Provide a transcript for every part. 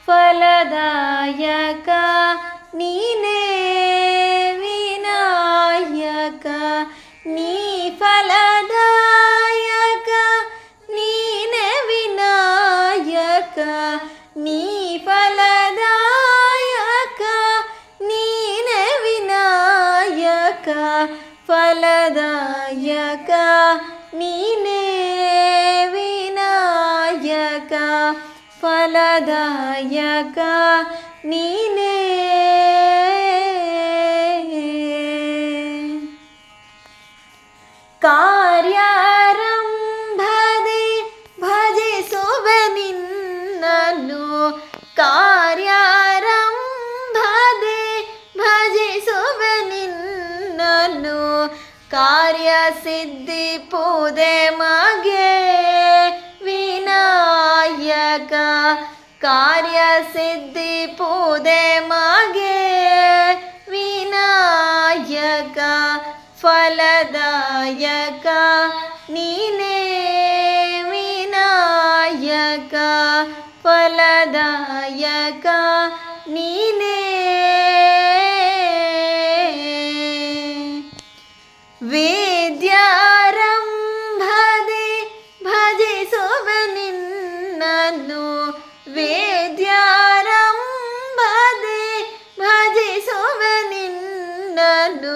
ಫಲದಾಯಕ ನೀನೇ ವಿನಾಯಕ ನೀ ಫಲದಾಯಕ ನೀನೇ ವಿನಾಯಕ ನೀ ಫಲದಾಯಕ ನೀನೇ ವಿನಾಯಕ ಫಲದಾಯಕ ನೀನೇ ವಿನಾಯಕ ಫಲದಾಯಕ ನೀನೇ ಕಾರ್ಯಾರಂಭದೆ ಭಜಿಸುವೆ ನಿನ್ನನ್ನು ಕಾರ್ಯಾರಂಭದೆ ಭಜಿಸುವೆ ನಿನ್ನನ್ನು ಕಾರ್ಯಸಿದ್ಧಿ ಪೂದೆ ಮಗೆ ವಿನಾಯಕ ಕಾರ್ಯಸಿದ್ಧಿ ಪೂದೆ ಮಗೆ ವಿನಾಯಕ ಫಲದಾಯಕ ನೀನೇ ವಿನಾಯಕ ಫಲದಾಯಕ ನೀನೇ ವೇದ್ಯಾರಂಭದೆ ಭಜಿಸುವೆ ನಿನ್ನನ್ನು ವೇದ್ಯಾರಂಭದೆ ಭಜಿಸುವೆ ನಿನ್ನನ್ನು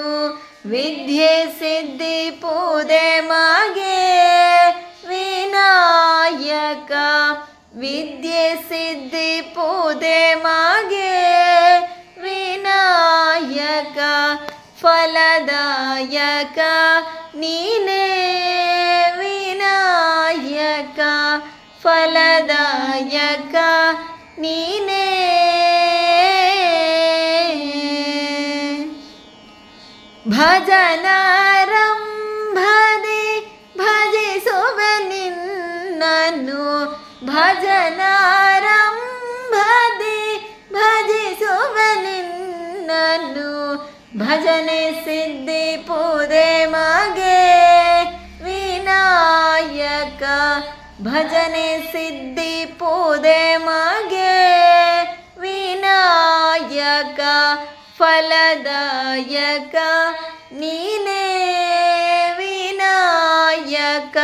ವಿದ್ಯೆ ಸಿದ್ಧಿ ಪೂದೆ ಮಗೆ ವಿನಾಯಕ ವಿದ್ಯೆ ಸಿದ್ಧಿ ಪೂದೆ ಮಗೆ ವಿನಾಯಕ ಫಲದಾಯಕ ನೀನೇ ವಿನಾಯಕ ಫಲದಾಯಕ ನೀನೇ ಭಜನಾರಂಭದೆ ಭಜಿಸುವೆ ನಿನ್ನನ್ನು ಭಜನಾರಂಭದೆ ಭಜಿಸುವೆ ನಿನ್ನನ್ನು ಭಜನೆ ಸಿದ್ಧಿ ಪೂದೆ ಮಗೆ ವಿನಾಯಕ ಭಜನೆ ಸಿದ್ಧಿ ಪೂದೆ ಮಗೆ ವಿನಾಯಕ ಫಲದಾಯಕ ನೀನೇ ವಿನಾಯಕ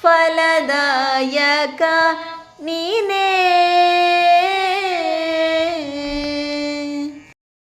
ಫಲದಾಯಕ